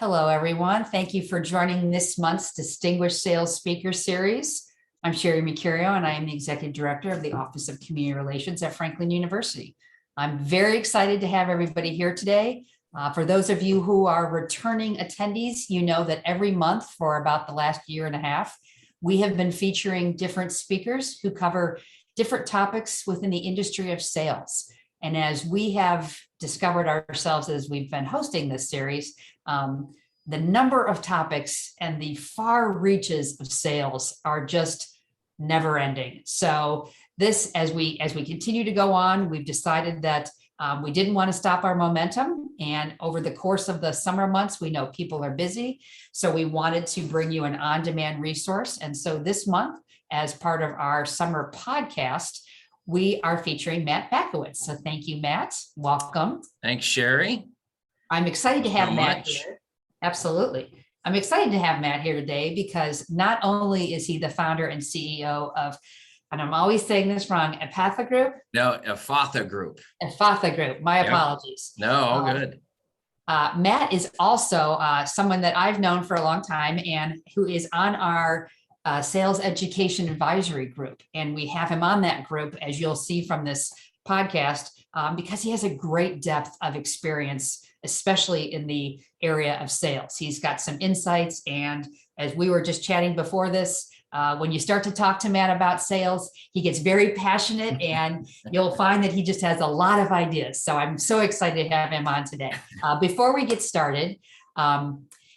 Hello, everyone. Thank you for joining this month's Distinguished Sales Speaker Series. I'm Sherry Mercurio, and I am the Executive Director of the Office of Community Relations at Franklin University. I'm very excited to have everybody here today. For those of you who are returning attendees, you know that every month for about the last year and a half, we have been featuring different speakers who cover different topics within the industry of sales. And as we have discovered ourselves as we've been hosting this series, the number of topics and the far reaches of sales are just never ending. So this, as we continue to go on, we've decided that we didn't want to stop our momentum. And over the course of the summer months, we know people are busy. So we wanted to bring you an on-demand resource. And so this month, as part of our summer podcast, we are featuring Matt Backiewicz. So thank you, Matt. Welcome. Thanks, Sherry. I'm excited to have Matt here. Absolutely. I'm excited to have Matt here today because not only is he the founder and CEO of, and I'm always saying this wrong, Apatha Group? No, Apatha Group. Apatha Group. My apologies. No, all good. Matt is also someone that I've known for a long time and who is on our sales education advisory group. And we have him on that group, as you'll see from this podcast, because he has a great depth of experience, especially in the area of sales. He's got some insights. And as we were just chatting before this, when you start to talk to Matt about sales, he gets very passionate and you'll find that he just has a lot of ideas. So I'm so excited to have him on today. Before we get started,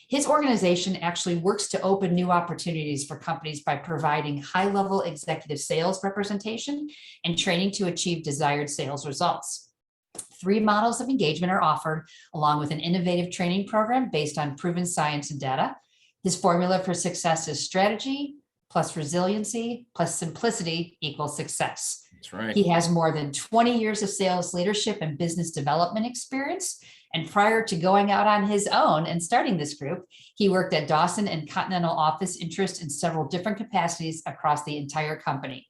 his organization actually works to open new opportunities for companies by providing high-level executive sales representation and training to achieve desired sales results. 3 models of engagement are offered, along with an innovative training program based on proven science and data. His formula for success is strategy plus resiliency plus simplicity equals success. That's right. He has more than 20 years of sales leadership and business development experience. And prior to going out on his own and starting this group, he worked at Dawson and Continental Office Interest in several different capacities across the entire company.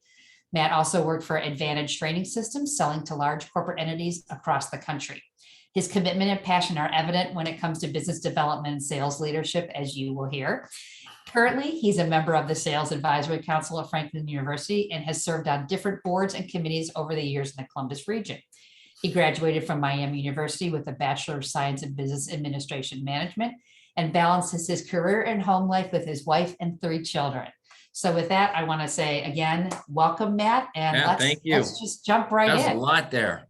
Matt also worked for Advantage Training Systems, selling to large corporate entities across the country. His commitment and passion are evident when it comes to business development and sales leadership, as you will hear. Currently, he's a member of the Sales Advisory Council at Franklin University and has served on different boards and committees over the years in the Columbus region. He graduated from Miami University with a Bachelor of Science in Business Administration Management and balances his career and home life with his wife and 3 children. So with that, I want to say again, welcome, Matt. And let's just jump right in. There's a lot there.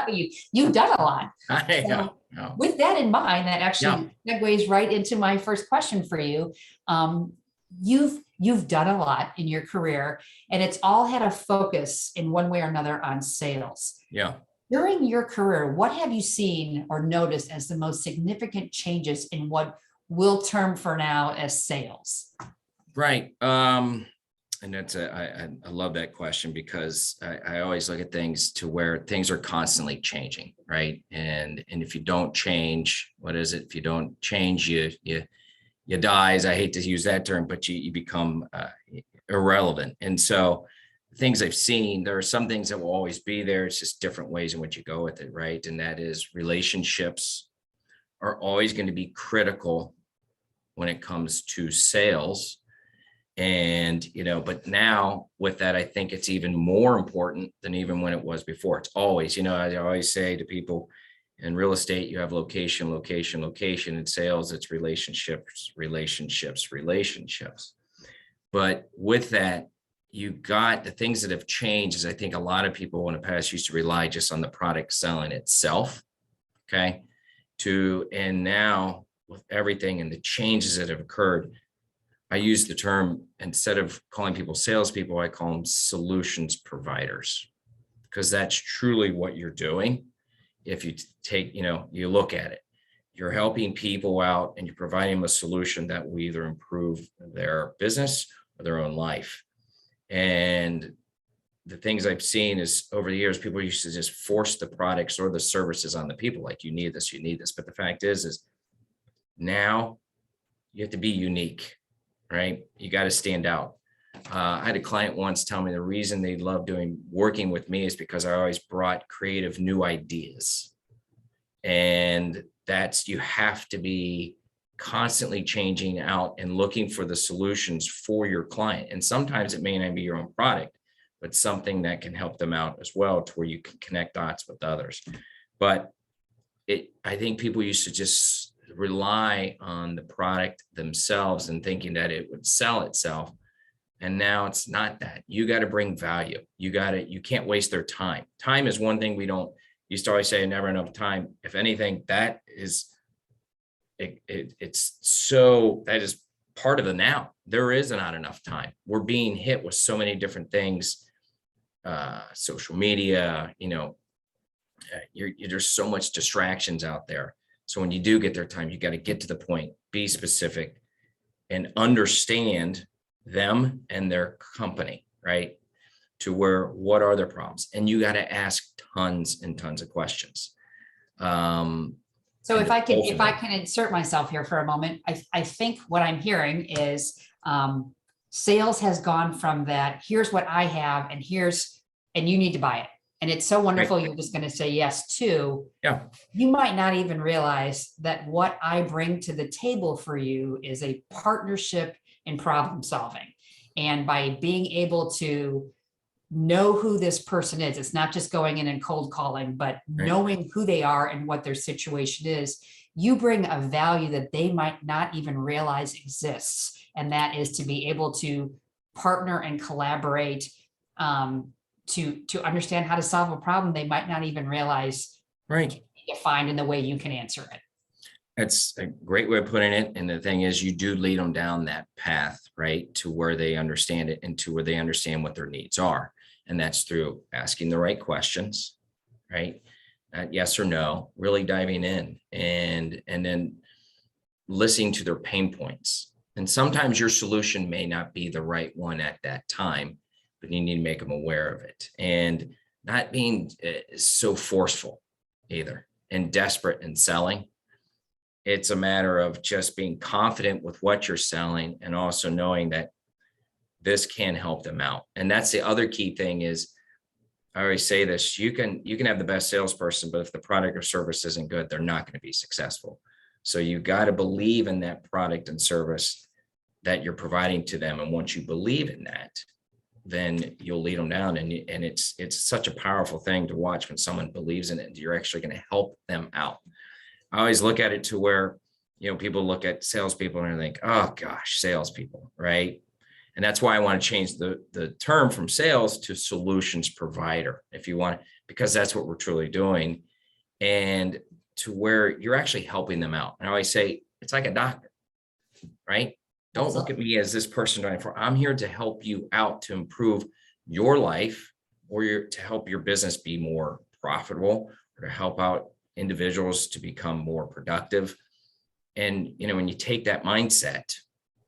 You've done a lot. So, with that in mind, that actually segues right into my first question for you. You've done a lot in your career, and it's all had a focus in one way or another on sales. Yeah. During your career, what have you seen or noticed as the most significant changes in what we'll term for now as sales? Right. And that's I love that question because I always look at things to where things are constantly changing, right? And if you don't change, what is it? If you don't change, you die, as I hate to use that term, but you become irrelevant. And so things I've seen, there are some things that will always be there. It's just different ways in which you go with it, right? And that is relationships are always going to be critical when it comes to sales. And, but now with that, I think it's even more important than even when it was before. It's always, I always say to people in real estate, you have location, location, location. In sales, it's relationships, relationships, relationships. But with that, you got the things that have changed is I think a lot of people in the past used to rely just on the product selling itself. Okay. And now with everything and the changes that have occurred, I use the term, instead of calling people salespeople, I call them solutions providers, because that's truly what you're doing. If you take, you look at it, you're helping people out and you're providing them a solution that will either improve their business or their own life. And the things I've seen is over the years, people used to just force the products or the services on the people. Like, you need this, you need this. But the fact is now you have to be unique, right? You got to stand out. I had a client once tell me the reason they love working with me is because I always brought creative new ideas. And that's, you have to be constantly changing out and looking for the solutions for your client. And sometimes it may not be your own product, but something that can help them out as well, to where you can connect dots with others. But I think people used to just rely on the product themselves and thinking that it would sell itself. And now it's not that. You got to bring value. You can't waste their time. Time is one thing we don't used to always say, never enough time. If anything, that is that is part of the now. There is not enough time. We're being hit with so many different things, social media, there's so much distractions out there. So when you do get their time, you got to get to the point, be specific, and understand them and their company, right? To where, what are their problems? And you got to ask tons and tons of questions. So if I can insert myself here for a moment, I think what I'm hearing is sales has gone from that, here's what I have, and you need to buy it. And it's so wonderful. Right. You're just going to say yes to. Yeah. You might not even realize that what I bring to the table for you is a partnership in problem solving. And by being able to know who this person is, it's not just going in and cold calling, but knowing who they are and what their situation is, you bring a value that they might not even realize exists. And that is to be able to partner and collaborate, to understand how to solve a problem they might not even realize defined in the way you can answer it. That's a great way of putting it. And the thing is, you do lead them down that path, right, to where they understand it and to where they understand what their needs are. And that's through asking the right questions, right? Yes or no, really diving in and then listening to their pain points. And sometimes your solution may not be the right one at that time, but you need to make them aware of it, and not being so forceful either and desperate in selling. It's a matter of just being confident with what you're selling and also knowing that this can help them out. And that's the other key thing is, I always say this, you can have the best salesperson, but if the product or service isn't good, they're not going to be successful. So you got to believe in that product and service that you're providing to them. And once you believe in that, then you'll lead them down. And it's such a powerful thing to watch when someone believes in it and you're actually going to help them out. I always look at it to where, people look at salespeople and they think, oh gosh, salespeople, right? And that's why I want to change the term from sales to solutions provider, if you want, because that's what we're truly doing. And to where you're actually helping them out. And I always say, it's like a doctor, right? Don't look at me as this person doing it for. I'm here to help you out to improve your life, or to help your business be more profitable, or to help out individuals to become more productive. And, when you take that mindset,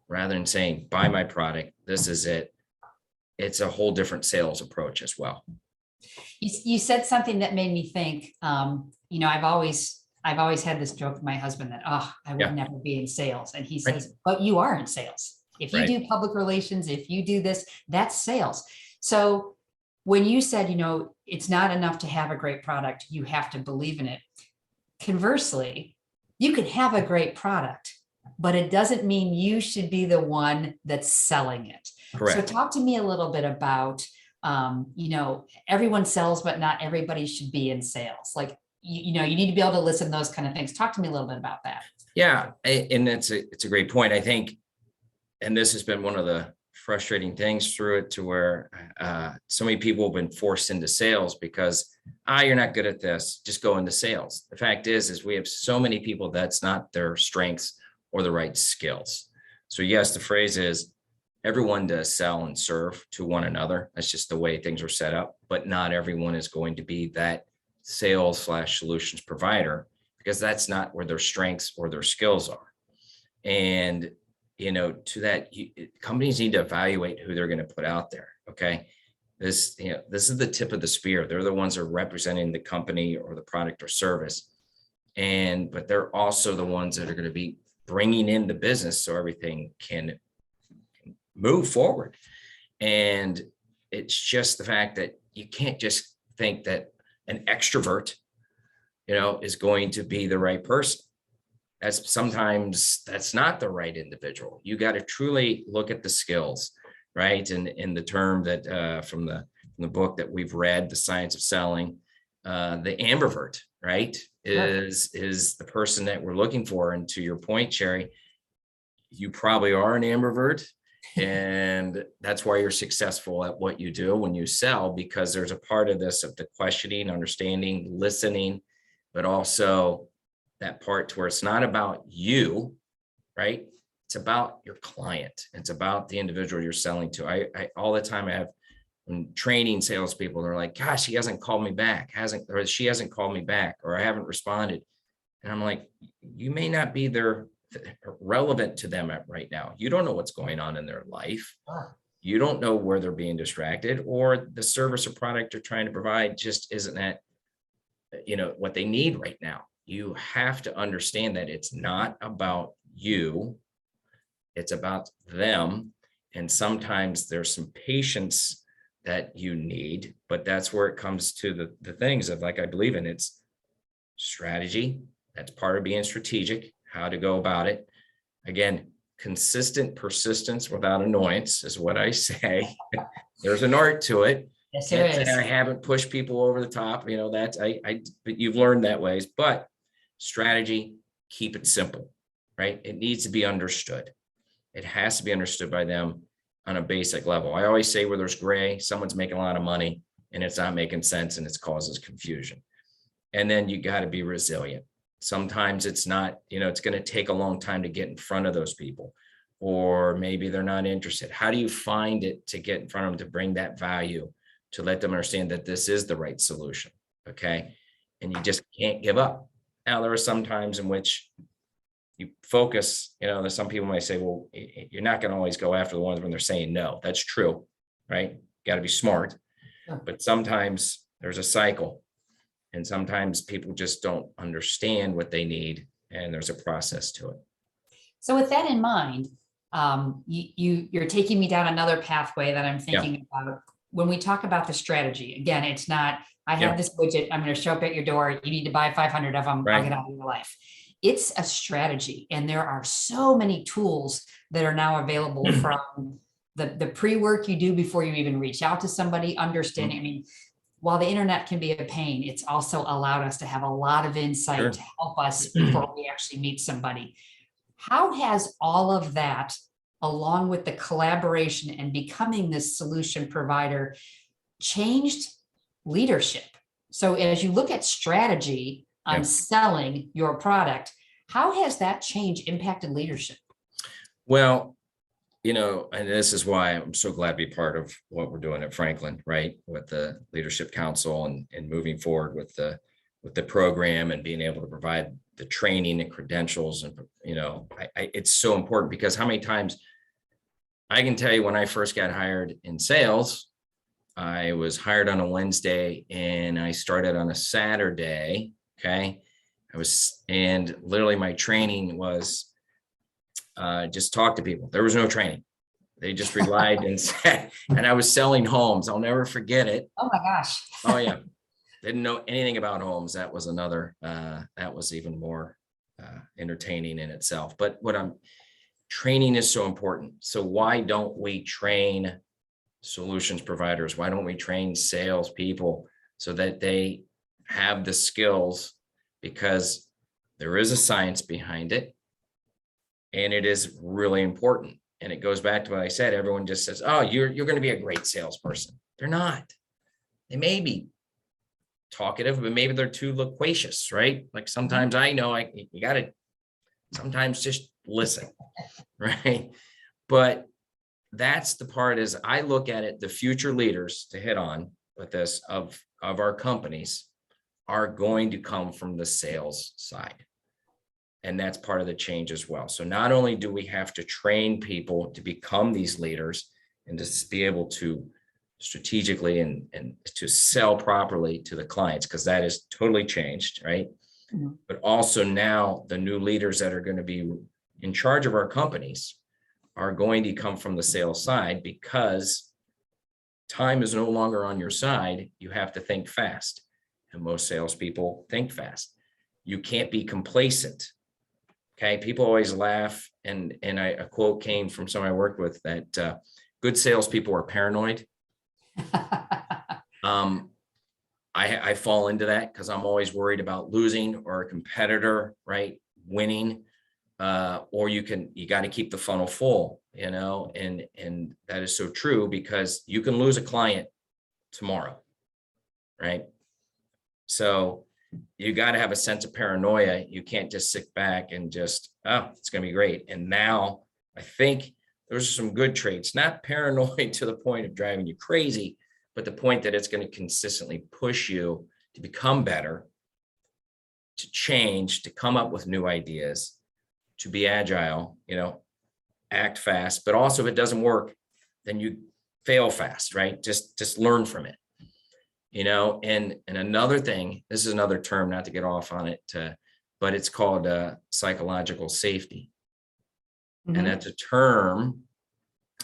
rather than saying, buy my product, this is it, it's a whole different sales approach as well. You said something that made me think, I've always had this joke with my husband that, I would never be in sales. And he says, but you are in sales. If you do public relations, if you do this, that's sales. So when you said, it's not enough to have a great product, you have to believe in it. Conversely, you can have a great product, but it doesn't mean you should be the one that's selling it. Correct. So talk to me a little bit about, everyone sells, but not everybody should be in sales. Like, you need to be able to listen to those kind of things. Talk to me a little bit about that. Yeah. And it's a great point. I think, and this has been one of the frustrating things through it, to where so many people have been forced into sales because, you're not good at this, just go into sales. The fact is we have so many people that's not their strengths or the right skills. So yes, the phrase is, everyone does sell and serve to one another. That's just the way things are set up, but not everyone is going to be that sales/solutions provider, because that's not where their strengths or their skills are. And, to that, companies need to evaluate who they're going to put out there. Okay. This is the tip of the spear. They're the ones that are representing the company or the product or service. But they're also the ones that are going to be bringing in the business so everything can move forward. And it's just the fact that you can't just think that an extrovert, is going to be the right person. sometimes that's not the right individual. You got to truly look at the skills, right? And in the term that from the book that we've read, The Science of Selling, the ambivert, right, is the person that we're looking for. And to your point, Sherry, you probably are an ambivert. And that's why you're successful at what you do when you sell, because there's a part of this of the questioning, understanding, listening, but also that part to where it's not about you, right? It's about your client. It's about the individual you're selling to. I all the time I have when training salespeople, they're like, gosh, he hasn't called me back, or she hasn't called me back, or I haven't responded. And I'm like, you may not be relevant to them right now. You don't know what's going on in their life. You don't know where they're being distracted, or the service or product they're trying to provide just isn't that, what they need right now. You have to understand that it's not about you. It's about them. And sometimes there's some patience that you need, but that's where it comes to the things of, like, I believe in, it's strategy. That's part of being strategic, how to go about it. Again, consistent persistence without annoyance is what I say. There's an art to it. Yes, there is. I haven't pushed people over the top, that's but you've learned that ways, but strategy, keep it simple, right? It needs to be understood. It has to be understood by them on a basic level. I always say, where there's gray, someone's making a lot of money and it's not making sense and it causes confusion. And then you got to be resilient. Sometimes it's not, it's going to take a long time to get in front of those people, or maybe they're not interested. How do you find it to get in front of them, to bring that value, to let them understand that this is the right solution? Okay. And you just can't give up. Now, there are some times in which you focus, there's some people might say, well, you're not going to always go after the ones when they're saying no. That's true, right? Got to be smart. But sometimes there's a cycle, and sometimes people just don't understand what they need, and there's a process to it. So with that in mind, you're taking me down another pathway that I'm thinking about. When we talk about the strategy, again, it's not, I have this widget, I'm going to show up at your door, you need to buy 500 of them, I'll get out of your life. It's a strategy. And there are so many tools that are now available, from the pre-work you do before you even reach out to somebody, understanding. I mean, while the internet can be a pain, it's also allowed us to have a lot of insight to help us before we actually meet somebody. How has all of that, along with the collaboration and becoming this solution provider, changed leadership? So as you look at strategy on selling your product, how has that change impacted leadership? Well, and this is why I'm so glad to be part of what we're doing at Franklin, right? With the Leadership Council and moving forward with the program and being able to provide the training and credentials. And, it's so important, because how many times I can tell you, when I first got hired in sales, I was hired on a Wednesday and I started on a Saturday. Okay. And literally my training was just talk to people. There was no training. They just relied and said, and I was selling homes. I'll never forget it. Oh my gosh. Oh yeah. Didn't know anything about homes. That was another, that was even more entertaining in itself. But training is so important. So why don't we train solutions providers? Why don't we train salespeople so that they have the skills? Because there is a science behind it, and it is really important. And it goes back to what I said. Everyone just says, oh, you're going to be a great salesperson. They're not. They may be talkative, but maybe they're too loquacious, right? Like sometimes you got to sometimes just listen, right? But that's the part, is I look at it, the future leaders, to hit on with this, of our companies are going to come from the sales side. And that's part of the change as well. So not only do we have to train people to become these leaders and to be able to strategically and to sell properly to the clients, because that is totally changed, right? Mm-hmm. But also now the new leaders that are going to be in charge of our companies are going to come from the sales side, because time is no longer on your side. You have to think fast. And most salespeople think fast. You can't be complacent. Okay, people always laugh, and a quote came from someone I worked with that good salespeople are paranoid. Um, I fall into that because I'm always worried about losing or a competitor, right? Winning, or you got to keep the funnel full, and that is so true because you can lose a client tomorrow, right? So you got to have a sense of paranoia. You can't just sit back and just, oh, it's going to be great. And now I think those are some good traits, not paranoid to the point of driving you crazy, but the point that it's going to consistently push you to become better, to change, to come up with new ideas, to be agile, act fast, but also if it doesn't work, then you fail fast, right? Just learn from it. And another thing, this is another term, not to get off on it, but it's called psychological safety. Mhm. And that's a term,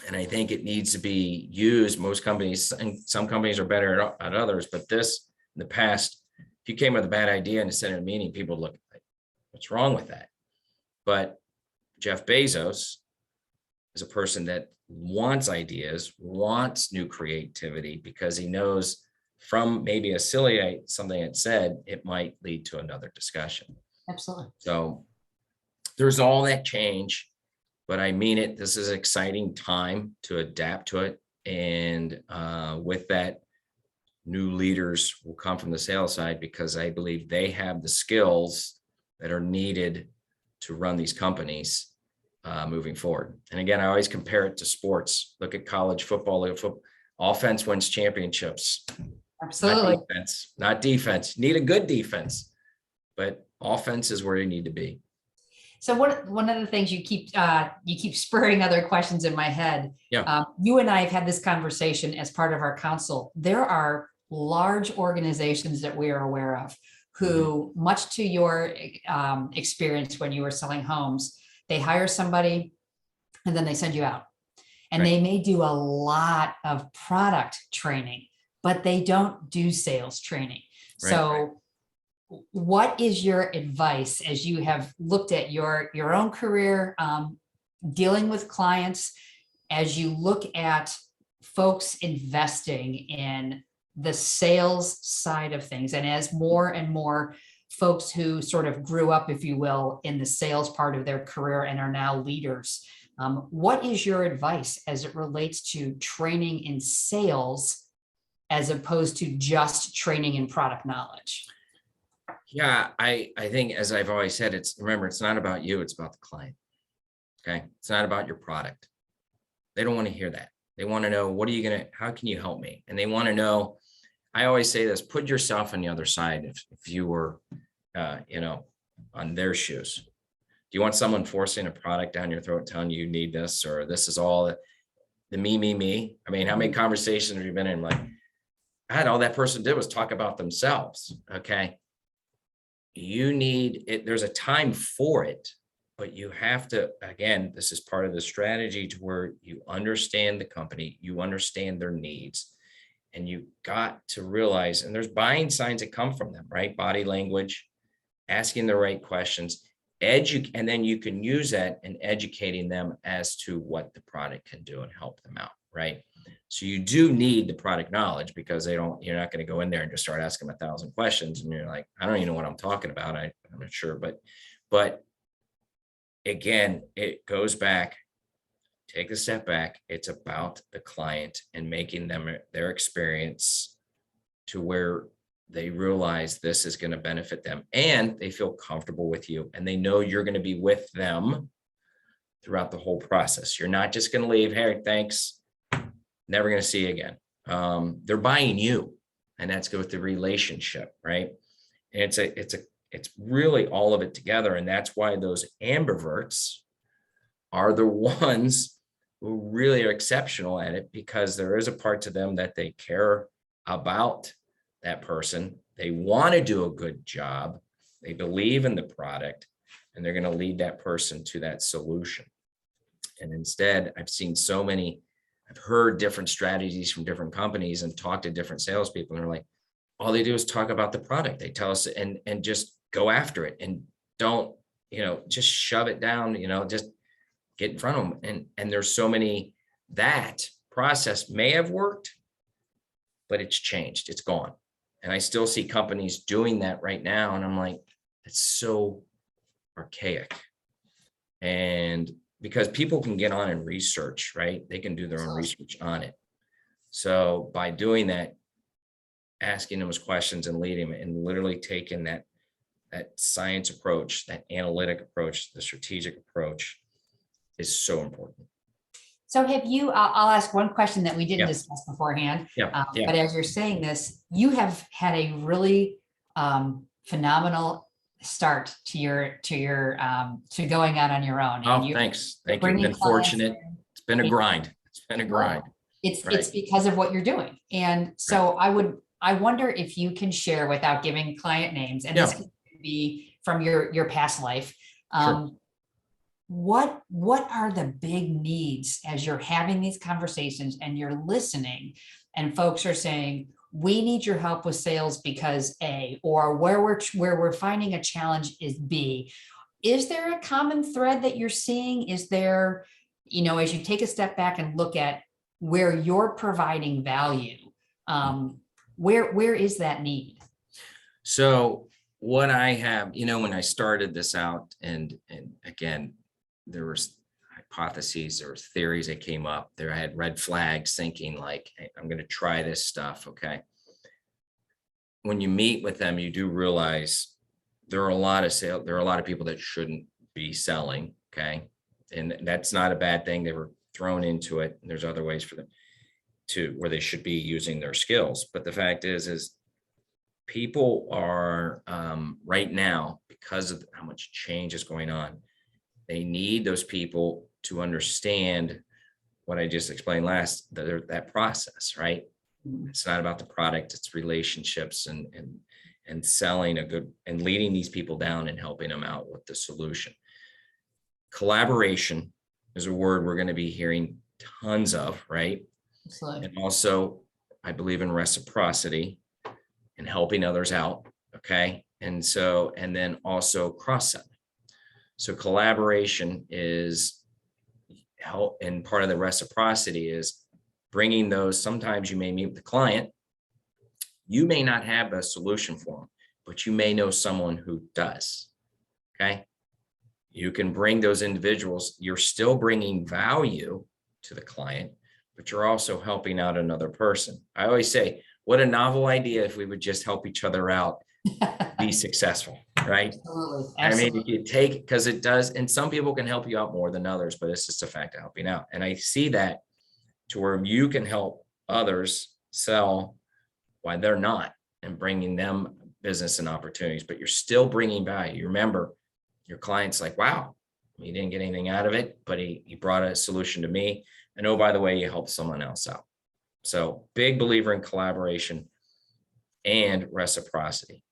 and I think it needs to be used. Most companies, and some companies are better at others, but this, in the past, if you came with a bad idea and sent it in a meeting, people would look like, what's wrong with that? But Jeff Bezos is a person that wants ideas, wants new creativity, because he knows from maybe a silly something it said, it might lead to another discussion. Absolutely. So there's all that change, but I mean it. This is an exciting time to adapt to it. And with that, new leaders will come from the sales side because I believe they have the skills that are needed to run these companies moving forward. And again, I always compare it to sports. Look at college football. Look at football. Offense wins championships. Absolutely. Not defense. You need a good defense, but offense is where you need to be. So one of the things you keep spurring other questions in my head. Yeah. You and I have had this conversation as part of our council. There are large organizations that we are aware of who, much to your experience when you were selling homes, they hire somebody and then they send you out. And Right. They may do a lot of product training, but they don't do sales training. Right. So what is your advice as you have looked at your own career, dealing with clients, as you look at folks investing in the sales side of things, and as more and more folks who sort of grew up, if you will, in the sales part of their career and are now leaders, what is your advice as it relates to training in sales as opposed to just training in product knowledge? Yeah, I think, as I've always said, it's not about you, it's about the client. Okay. It's not about your product. They don't want to hear that. They want to know, how can you help me? And they want to know, I always say this, put yourself on the other side. If you were, on their shoes, do you want someone forcing a product down your throat, telling you need this, or this is all the me? I mean, how many conversations have you been in? Like, all that person did was talk about themselves. Okay. You need it. There's a time for it, but you have to, again, this is part of the strategy to where you understand the company, you understand their needs, and you got to realize, and there's buying signs that come from them, right? Body language, asking the right questions, and then you can use that in educating them as to what the product can do and help them out, right? So you do need the product knowledge, because you're not going to go in there and just start asking 1,000 questions. And you're like, I don't even know what I'm talking about. I'm not sure, but again, it goes back, take a step back. It's about the client and making their experience to where they realize this is going to benefit them and they feel comfortable with you and they know you're going to be with them throughout the whole process. You're not just going to leave, hey, thanks, never going to see you again. They're buying you, and that's with the relationship, right? And it's really all of it together. And that's why those ambiverts are the ones who really are exceptional at it, because there is a part to them that they care about that person. They want to do a good job. They believe in the product, and they're going to lead that person to that solution. And instead, I've heard different strategies from different companies and talked to different salespeople, and they're like, all they do is talk about the product. They tell us and just go after it and don't just shove it down, just get in front of them. And there's so many, that process may have worked, but it's changed, it's gone. And I still see companies doing that right now. And I'm like, it's so archaic. And because people can get on and research, right? They can do their own research on it. So by doing that, asking those questions and leading them and literally taking that science approach, that analytic approach, the strategic approach is so important. So have you, I'll ask one question that we didn't Yeah. discuss beforehand. Yeah. But as you're saying this, you have had a really phenomenal start to going out on your own. Oh, thanks. Thank you. Been fortunate. It's been a grind. It's been a grind. It's because of what you're doing. And so I wonder if you can share, without giving client names, and this could be from your past life. Sure. What are the big needs as you're having these conversations and you're listening and folks are saying, we need your help with sales because A, or where we're finding a challenge is B. Is there a common thread that you're seeing? Is there, as you take a step back and look at where you're providing value, where is that need? So what I have, when I started this out, and again, there was hypotheses or theories that came up there. I had red flags thinking like, hey, I'm going to try this stuff. Okay. When you meet with them, you do realize there are a lot of people that shouldn't be selling. Okay. And that's not a bad thing. They were thrown into it. And there's other ways for them to where they should be using their skills. But the fact is people are right now, because of how much change is going on, they need those people to understand what I just explained last, that process, right? It's not about the product, it's relationships and selling a good and leading these people down and helping them out with the solution. Collaboration is a word we're going to be hearing tons of, right? Absolutely. And also, I believe in reciprocity and helping others out. Okay. And then also cross-selling. So collaboration is help, and part of the reciprocity is bringing those. Sometimes you may meet with the client. You may not have a solution for them, but you may know someone who does. Okay. You can bring those individuals. You're still bringing value to the client, but you're also helping out another person. I always say, what a novel idea if we would just help each other out, be successful, right? Absolutely. I mean, you take, because it does, and some people can help you out more than others, but it's just a fact of helping out. And I see that to where you can help others sell why they're not, and bringing them business and opportunities, but you're still bringing value. You remember your client's like, wow, he didn't get anything out of it, but he brought a solution to me. And oh, by the way, you helped someone else out. So big believer in collaboration and reciprocity.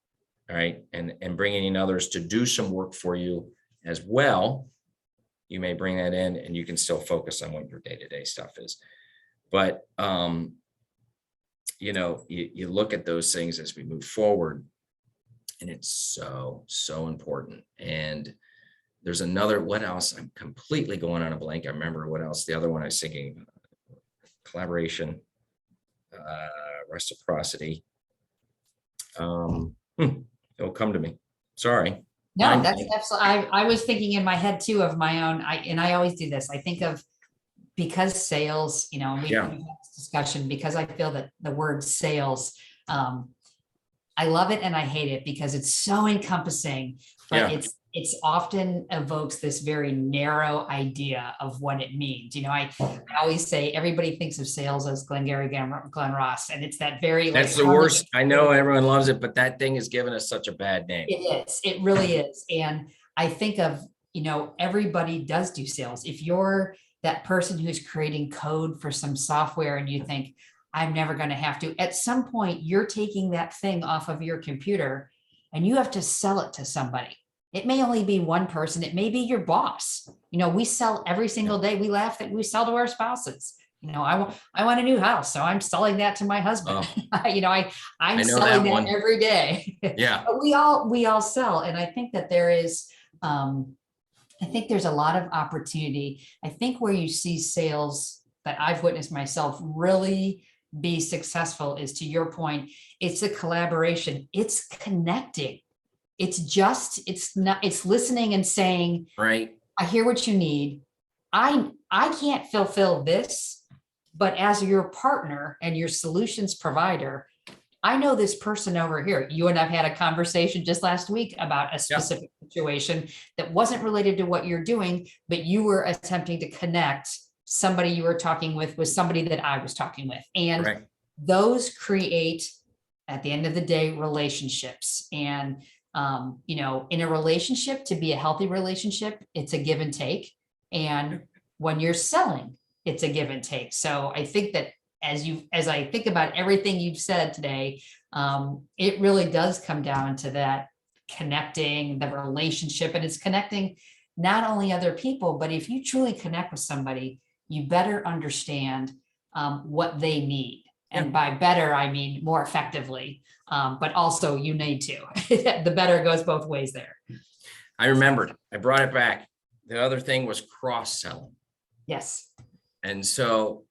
All right. And bringing in others to do some work for you as well. You may bring that in and you can still focus on what your day-to-day stuff is. But, you look at those things as we move forward, and it's so important. And there's another, what else? I'm completely going on a blank. I remember what else. The other one I was thinking, collaboration, reciprocity. It'll come to me. Sorry. No, that's absolutely. I was thinking in my head too of my own. I always do this. I think of, because sales, we've had this discussion, because I feel that the word sales, I love it and I hate it because it's so encompassing, but it's often evokes this very narrow idea of what it means. I always say everybody thinks of sales as Glengarry Glen Ross, and it's that very, that's the worst. I know everyone loves it, but that thing has given us such a bad name. It is. It really is. And I think of, everybody does do sales. If you're that person who's creating code for some software and you think, I'm never going to have to, at some point, you're taking that thing off of your computer and you have to sell it to somebody. It may only be one person. It may be your boss. We sell every single day. We laugh that we sell to our spouses. I want a new house, so I'm selling that to my husband. Oh. I'm selling that every day. Yeah. But we all sell. And I think that there is I think there's a lot of opportunity. I think where you see sales that I've witnessed myself really be successful is, to your point, it's a collaboration, it's connecting. It's listening and saying, Right. I hear what you need. I can't fulfill this, but as your partner and your solutions provider, I know this person over here. You and I've had a conversation just last week about a specific situation that wasn't related to what you're doing, but you were attempting to connect somebody you were talking with somebody that I was talking with. And Right. those create, at the end of the day, relationships. And, in a relationship, to be a healthy relationship, it's a give and take. And when you're selling, it's a give and take. So I think that as I think about everything you've said today, it really does come down to that connecting, the relationship, and it's connecting not only other people, but if you truly connect with somebody, you better understand what they need. And by better, I mean more effectively, but also you need to. The better goes both ways there. I remembered, I brought it back. The other thing was cross-selling. Yes. And so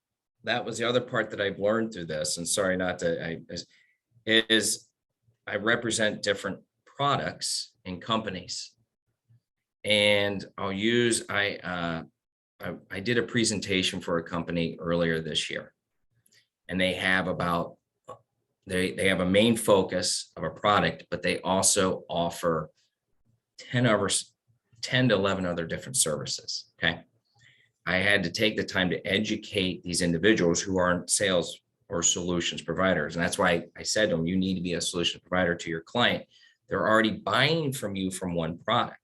that was the other part that I've learned through this. And sorry, not to, I represent different products and companies. And I did a presentation for a company earlier this year. And they have they have a main focus of a product, but they also offer 10 to 11 other different services. Okay. I had to take the time to educate these individuals who aren't sales or solutions providers. And that's why I said to them, you need to be a solution provider to your client. They're already buying from you from one product,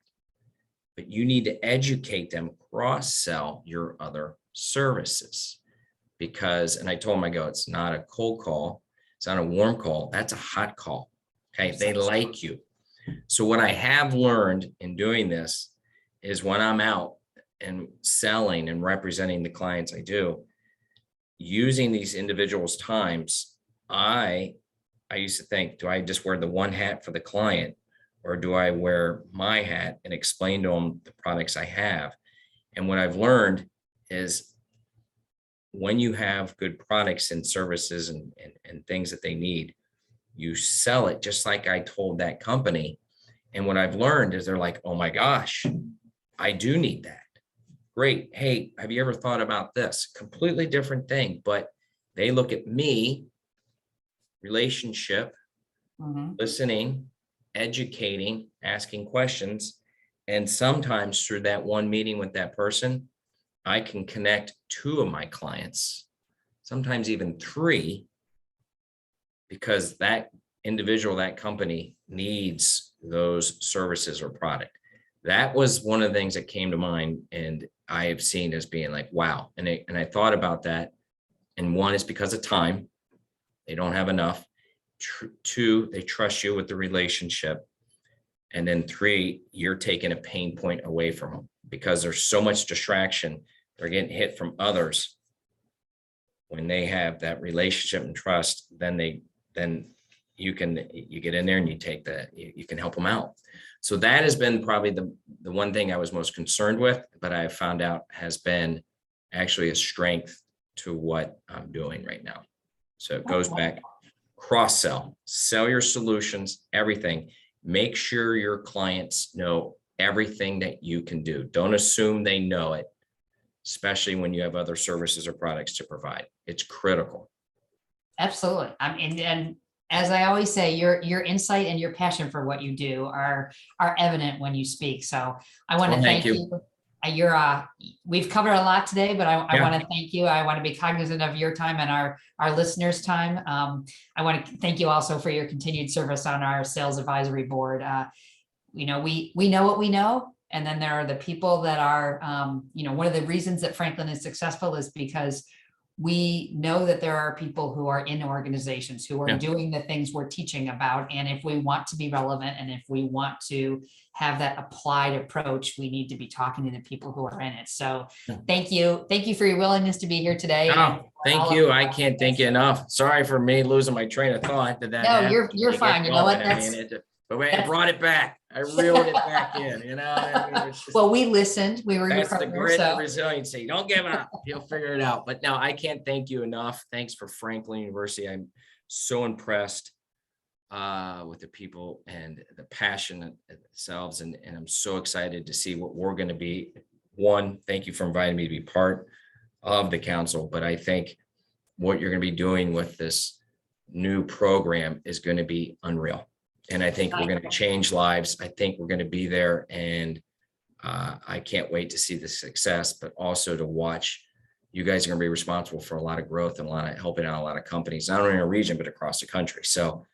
but you need to educate them, cross-sell your other services. Because, and I told them, I go, it's not a cold call. It's not a warm call. That's a hot call. Okay. They like you. So what I have learned in doing this is when I'm out and selling and representing the clients I do, using these individuals' times, I used to think, do I just wear the one hat for the client, or do I wear my hat and explain to them the products I have? And what I've learned is when you have good products and services and things that they need, you sell it just like I told that company. And what I've learned is they're like, oh my gosh, I do need that. Great. Hey, have you ever thought about this? Completely different thing, but they look at me, relationship, listening, educating, asking questions. And sometimes through that one meeting with that person, I can connect 2 of my clients, sometimes even 3, because that individual, that company needs those services or product. That was one of the things that came to mind, and I have seen as being like, wow. And I thought about that. And 1 is because of time. They don't have enough. 2, they trust you with the relationship. And then 3, you're taking a pain point away from them because there's so much distraction. They're getting hit from others. When they have that relationship and trust, then you get in there and you can help them out. So that has been probably the one thing I was most concerned with, but I found out has been actually a strength to what I'm doing right now. So it goes back, cross-sell, sell your solutions, everything. Make sure your clients know everything that you can do. Don't assume they know it, especially when you have other services or products to provide. It's critical. Absolutely. I mean, and as I always say, your insight and your passion for what you do are evident when you speak. So I want to thank you. We've covered a lot today, but I want to thank you. I want to be cognizant of your time and our listeners' time. I want to thank you also for your continued service on our sales advisory board. We know what we know. And then there are the people that are, one of the reasons that Franklin is successful is because we know that there are people who are in organizations who are doing the things we're teaching about. And if we want to be relevant and if we want to have that applied approach, we need to be talking to the people who are in it. So thank you. Thank you for your willingness to be here today. Oh, thank you. I can't thank you enough. Sorry for me losing my train of thought. No, you're fine. You know what? but wait, I brought it back. I reeled it back in, you know. I mean, it's just, Well, we listened. We were your that's the partner, grit and so resiliency. Don't give up. You'll figure it out. But no, I can't thank you enough. Thanks for Franklin University. I'm so impressed with the people and the passion themselves. And I'm so excited to see what we're going to be. One, thank you for inviting me to be part of the council, but I think what you're going to be doing with this new program is going to be unreal. And I think we're going to change lives. I think we're going to be there. And I can't wait to see the success, but also to watch you guys are going to be responsible for a lot of growth and a lot of helping out a lot of companies, not only in our region, but across the country. So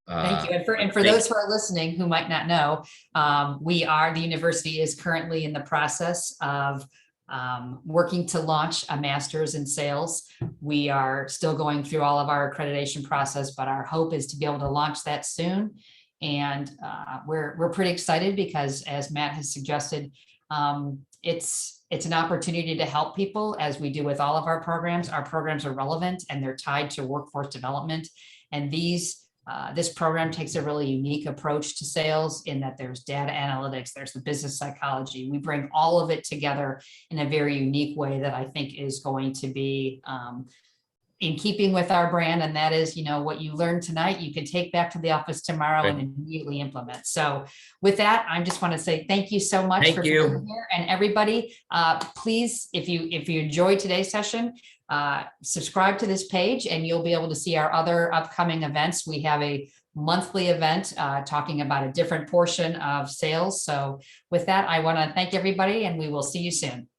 thank you. And for those who are listening who might not know, the university is currently in the process of working to launch a master's in sales. We are still going through all of our accreditation process, but our hope is to be able to launch that soon. And we're pretty excited because, as Matt has suggested, it's an opportunity to help people, as we do with all of our programs. Our programs are relevant and they're tied to workforce development. And this program takes a really unique approach to sales in that there's data analytics, there's the business psychology. We bring all of it together in a very unique way that I think is going to be in keeping with our brand. And that is, what you learned tonight, you can take back to the office tomorrow and immediately implement. So with that, I just want to say thank you so much for being here. And everybody, please, if you enjoyed today's session, subscribe to this page and you'll be able to see our other upcoming events. We have a monthly event talking about a different portion of sales. So with that, I want to thank everybody and we will see you soon.